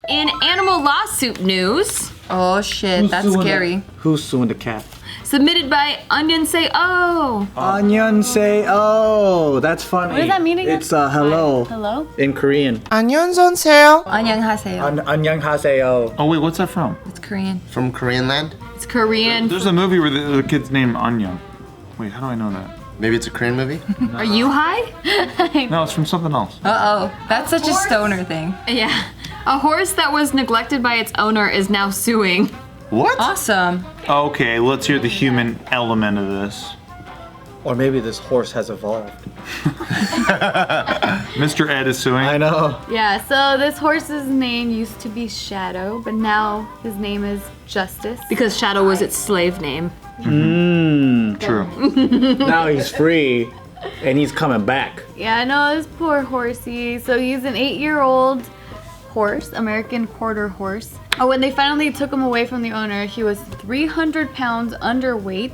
In animal lawsuit news. Oh shit, that's scary. Who's suing the cat? Submitted by Onion Say Oh. Onion say oh. That's funny. What does that mean again? It's hello. Hello? In Korean. 안녕하세요. 안녕하세요. Oh wait, what's that from? It's Korean. From Korean land? It's Korean. There's a movie where the kid's named Anya. Wait, how do I know that? Maybe it's a Korean movie? Are you high? No, it's from something else. Uh-oh. That's such a stoner thing. Yeah. A horse that was neglected by its owner is now suing. What? Awesome. Okay, let's hear the human element of this. Or maybe this horse has evolved. Mr. Ed is suing. I know. Yeah, so this horse's name used to be Shadow, but now his name is Justice. Because Shadow was its slave name. True. Now he's free and he's coming back. Yeah, I know, this poor horsey. So he's an 8-year-old horse, American quarter horse. Oh, when they finally took him away from the owner, he was 300 pounds underweight.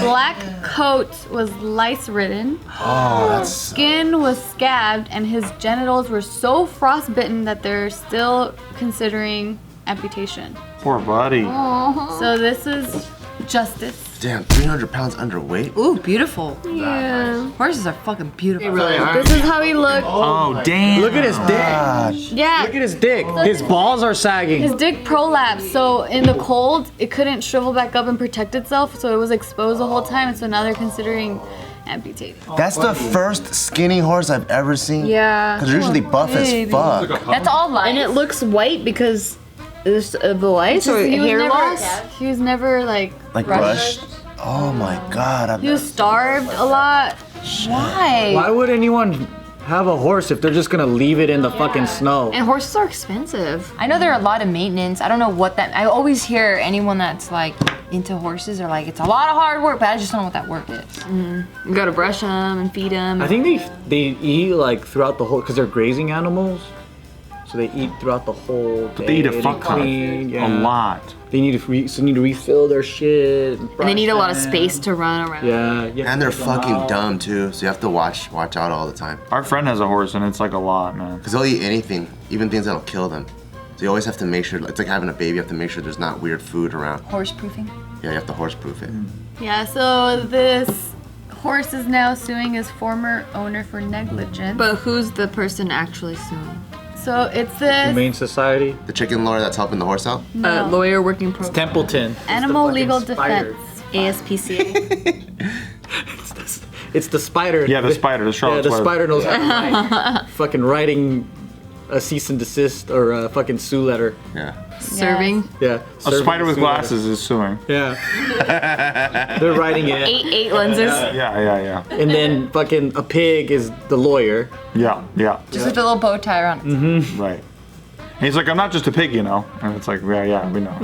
Black coat was lice-ridden. Oh, that's... Skin was scabbed, and his genitals were so frostbitten that they're still considering amputation. Poor buddy. So this is Justice. Damn, 300 pounds underweight? Ooh, beautiful. Yeah. Horses are fucking beautiful. This is how he looked. Oh, damn. Look at his dick. Yeah. Look at his dick. His balls are sagging. His dick prolapsed, so in the cold, it couldn't shrivel back up and protect itself, so it was exposed the whole time, and so now they're considering amputating. That's the first skinny horse I've ever seen. Yeah. Because they're usually buff as fuck. That's all lice. And it looks white because of the lice or He was hair never- loss? He was never like Brushed? Oh my god. He was starved a lot. Why? Why would anyone have a horse if they're just gonna leave it in the fucking snow? And horses are expensive. I know there are a lot of maintenance. I don't know what that. I always hear anyone that's like into horses are like, it's a lot of hard work, but I just don't know what that work is. You gotta brush them and feed them. I think they eat like throughout the whole, because they're grazing animals. So they eat throughout the whole day. But they eat a fuck ton. A lot. They need to refill their shit. And they need a lot of space to run around. Yeah. And they're fucking dumb too, so you have to watch out all the time. Our friend has a horse and it's like a lot, man. Because they'll eat anything, even things that'll kill them. So you always have to make sure, it's like having a baby, you have to make sure there's not weird food around. Horse proofing. Yeah, you have to horse proof it. Yeah, so this horse is now suing his former owner for negligence. But who's the person actually suing? So it's this Humane Society. The chicken lawyer that's helping the horse out? Lawyer working pro. Templeton. Animal Legal Defense. ASPCA. It's the spider. Yeah, the spider, the Charlotte's the Web. spider knows how to write. Fucking writing a cease and desist or a fucking sue letter. Yeah. Serving. Yeah. A spider with glasses is suing. Yeah. They're writing it. Eight lenses. Yeah. And then fucking a pig is the lawyer. Yeah. Just with a little bow tie around it. Right. And he's like, I'm not just a pig, you know. And it's like, yeah, we know.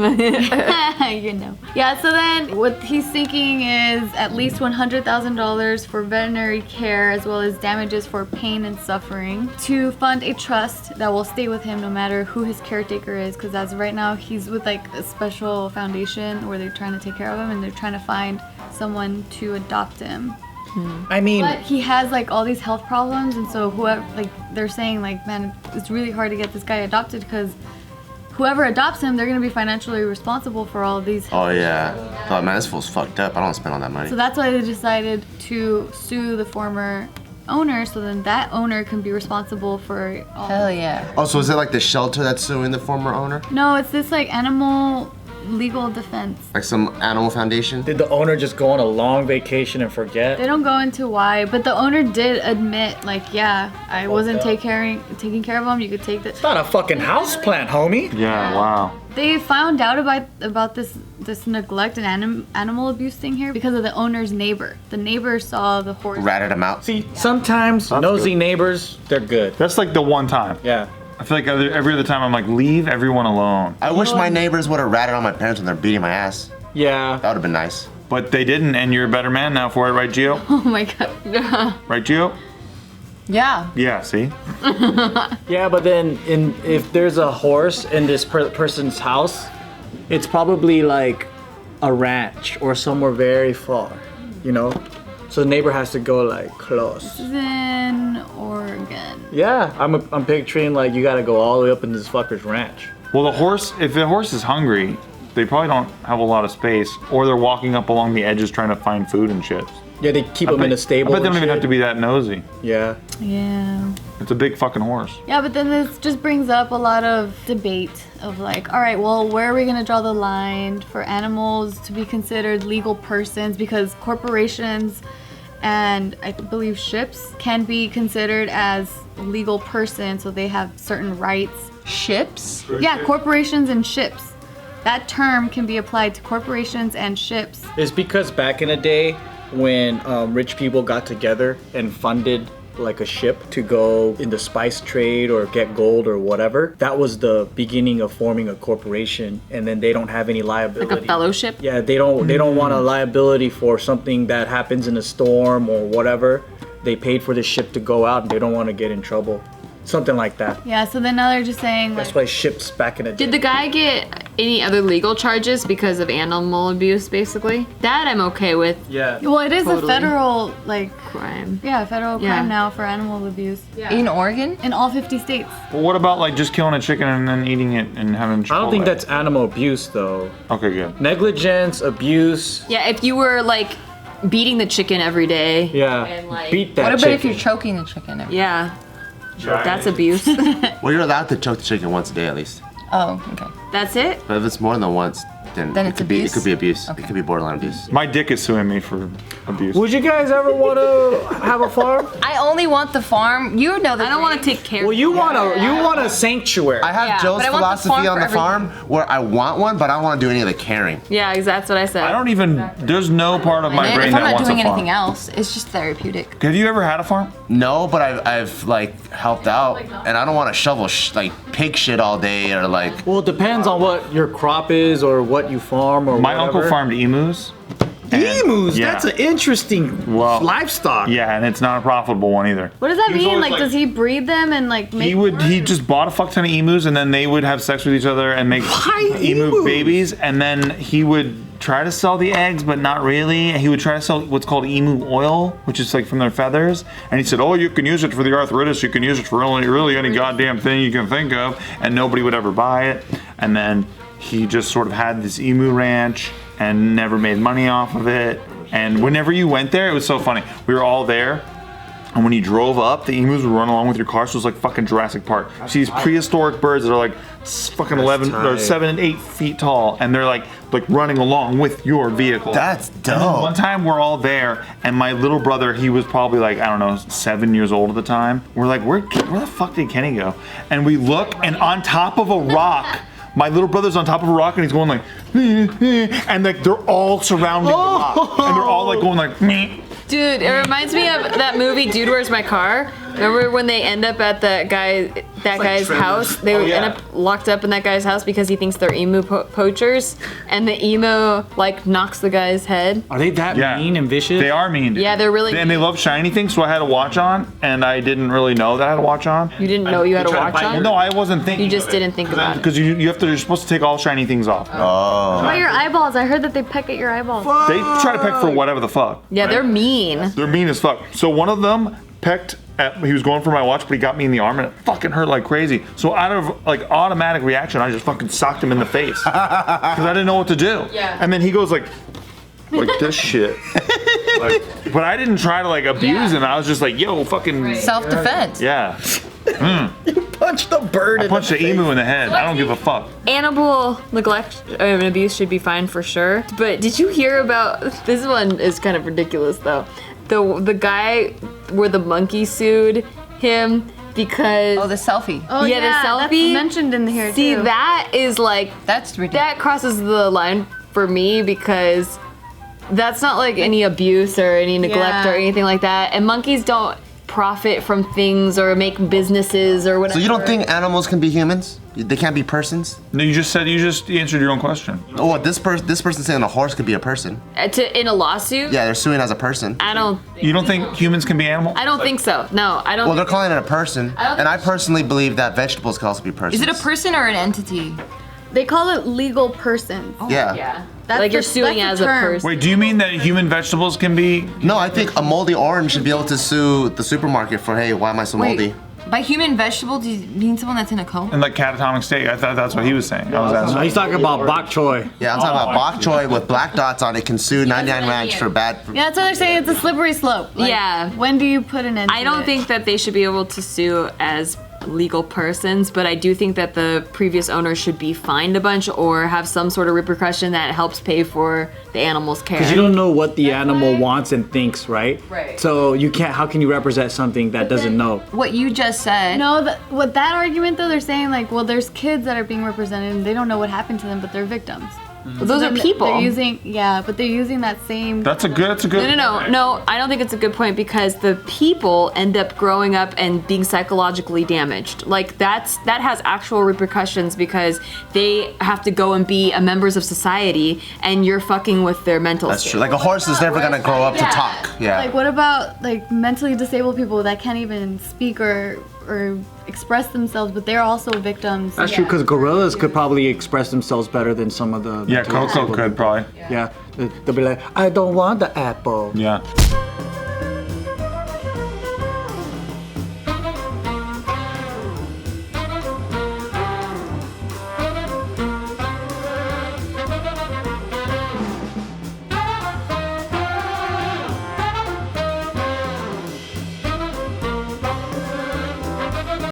You know. Yeah, so then what he's seeking is at least $100,000 for veterinary care as well as damages for pain and suffering to fund a trust that will stay with him no matter who his caretaker is, because as of right now he's with like a special foundation where they're trying to take care of him and they're trying to find someone to adopt him. I mean, But he has like all these health problems, and so whoever, like they're saying like, man, it's really hard to get this guy adopted because whoever adopts him, they're gonna be financially responsible for all of these. Oh yeah. Oh man, this fool's fucked up. I don't want to spend all that money. So that's why they decided to sue the former owner, so then that owner can be responsible for all. Hell yeah. Oh, so is it like the shelter that's suing the former owner? No, it's this like animal legal defense. Like some animal foundation? did the owner just go on a long vacation and forget? They don't go into why, but the owner did admit, like, yeah, I wasn't taking care of him. You could take the. It's not a fucking house plant, homie. Yeah, wow. They found out about this neglect and animal abuse thing here because of the owner's neighbor. The neighbor saw the horse. Ratted him out? See, sometimes That's nosy good. neighbors, they're good. That's like the one time. Yeah. I feel like every other time I'm like, leave everyone alone. I wish my neighbors would have ratted on my parents when they're beating my ass. Yeah. That would have been nice. But they didn't, and you're a better man now for it, right, Gio? Oh my god. Right, Gio? Yeah. Yeah, see? Yeah, but then if there's a horse in this person's house, it's probably like a ranch or somewhere very far, you know? So the neighbor has to go like close. This is in Oregon. Yeah, I'm picturing like you gotta go all the way up in this fucker's ranch. Well, if the horse is hungry, they probably don't have a lot of space, or they're walking up along the edges trying to find food and shit. Yeah, they keep them in a stable. I bet they don't even have to be that nosy. Yeah. Yeah. It's a big fucking horse. Yeah, but then this just brings up a lot of debate of like, all right, well, where are we going to draw the line for animals to be considered legal persons? Because corporations and I believe ships can be considered as legal persons, so they have certain rights. Ships? Yeah, corporations and ships. That term can be applied to corporations and ships. It's because back in the day when rich people got together and funded like a ship to go in the spice trade or get gold or whatever, that was the beginning of forming a corporation, and then they don't have any liability. Like a fellowship? Yeah, they don't want a liability for something that happens in a storm or whatever. They paid for the ship to go out and they don't want to get in trouble. Something like that. Yeah, so then now they're just saying That's like, why ships back in the day. Did the guy get any other legal charges because of animal abuse, basically? That I'm okay with. Yeah. well, it is Totally. a federal like Crime. federal Yeah. crime now for animal abuse In Oregon? in all 50 states. Well, what about like just killing a chicken and then eating it and having Chipotle? I don't think that's animal abuse though. Okay, good. Negligence, abuse. Yeah, if you were like beating the chicken every day. Yeah. And, like, Beat that What about chicken. if you're choking the chicken? Yeah. That's abuse. Well, you're allowed to choke the chicken once a day at least. Oh, okay. That's it? But if it's more than once, then Then it it's could be abuse? it could be abuse. Okay. It could be borderline abuse. My dick is suing me for abuse. Would you guys ever want to have a farm? I only want the farm. You know that I don't want to take care Well, of you want a sanctuary. I have Yeah, Joe's but I want the philosophy farm on for the farm where I want one, but I don't want to do any of the caring. Yeah, that's what I said. I don't even. There's no part of my And brain if I'm that not wants doing a farm. anything else, it's just therapeutic. Have you ever had a farm? No, but I've like helped out, and I don't want to shovel like pig shit all day or like. Well, it depends on what your crop is or what you farm or My whatever. uncle farmed emus. Emus. Yeah. That's an interesting livestock. Yeah, and it's not a profitable one either. What does that He was mean? always Like, like- does he breed them and like make He just bought a fuck ton of emus, and then they would have sex with each other and make emu emus? babies, and then he would try to sell the eggs, but not really. He would try to sell what's called emu oil, which is like from their feathers. And he said, "Oh, you can use it for the arthritis. You can use it for really any goddamn thing you can think of." And nobody would ever buy it. And then he just sort of had this emu ranch and never made money off of it. And whenever you went there, it was so funny. We were all there. And when you drove up, the emus would run along with your car, so it was like fucking Jurassic Park. See these prehistoric birds that are like fucking 11 or 7 and 8 feet tall, and they're like running along with your vehicle. That's And then dope. one time we're all there, and my little brother, he was probably like, I don't know, 7 years old at the time. We're like, where the fuck did Kenny go? And we look, and on top of a rock, my little brother's on top of a rock, and he's going like, and like they're all surrounding the rock, and they're all like going like, meh. Dude, it reminds me of that movie, Dude, Where's My Car? Remember when they end up at that guy's house? They end up locked up in that guy's house because he thinks they're emu poachers, and the emu like knocks the guy's head. Are they that Yeah. mean and vicious? They are mean. Yeah, they're really. And they love shiny things, so I had a watch on, and I didn't really know that I had a watch on. You didn't know you had a try to watch bite Well, on? no, I wasn't thinking. You just didn't think about it. Because you're supposed to take all shiny things off. What about your eyeballs? I heard that they peck at your eyeballs. They try to peck for whatever the fuck. Yeah, they're mean. They're mean as fuck. So one of them pecked at, he was going for my watch, but he got me in the arm and it fucking hurt like crazy. So out of like automatic reaction, I just fucking socked him in the face. Because I didn't know what to do. Yeah. And then he goes like this shit. But I didn't try to like abuse him. I was just like, yo, fucking. Self-defense. Yeah. Punch the bird. I punched the emu in the head. I don't give a fuck. Animal neglect and abuse should be fine for sure. But did you hear about this one? Is kind of ridiculous though. The guy where the monkey sued him because Oh, the selfie. Oh Yeah, the that's selfie. mentioned in here see too. that is like That's ridiculous. that crosses the line for me because that's not like any abuse or any neglect Yeah. or anything like that. And monkeys don't profit from things or make businesses or whatever. So you don't think animals can be humans? They can't be persons? No, you just answered your own question. Oh, this person saying a horse could be a person. In a lawsuit? Yeah, they're suing as a person. I don't You don't think humans can be animals? I don't think so. No, I don't. Well, they're calling it a person, don't and I personally believe that vegetables can also be persons. Is it a person or an entity? They call it legal persons. Yeah. Yeah. That's like you're the- suing that's as the a term. person. Wait, do you mean that human vegetables can be? No, I think a moldy orange should be able to sue the supermarket for, hey, why am I so moldy? By human vegetable, do you mean someone that's in a coma? In like catatonic state. I thought that's what he was saying. I was No, asking. he's talking about bok choy. Yeah, I'm talking about bok choy with black dots on it can sue 99 Ranch for bad. Yeah, that's what they're saying. It's a slippery slope. Like, Yeah. When do you put an end to I don't it? think that they should be able to sue as legal persons, but I do think that the previous owner should be fined a bunch or have some sort of repercussion that helps pay for the animal's care. Because you don't know what the animal wants and thinks, right? Right. So you can't. How can you represent something that doesn't know? What you just said. No, with that argument though, they're saying like, well, there's kids that are being represented and they don't know what happened to them, but they're victims. But those are people. They're using, but they're using that same. That's a good. No, I don't think it's a good point because the people end up growing up and being psychologically damaged. Like that has actual repercussions because they have to go and be members of society and you're fucking with their mental That's state. true. Like a horse is never gonna grow up to talk. Yeah. Like, what about like mentally disabled people that can't even speak or express themselves, but they're also victims? That's true. Because gorillas could probably express themselves better than some of the. Yeah, Coco could probably. Yeah, they'll be like, I don't want the apple. Yeah.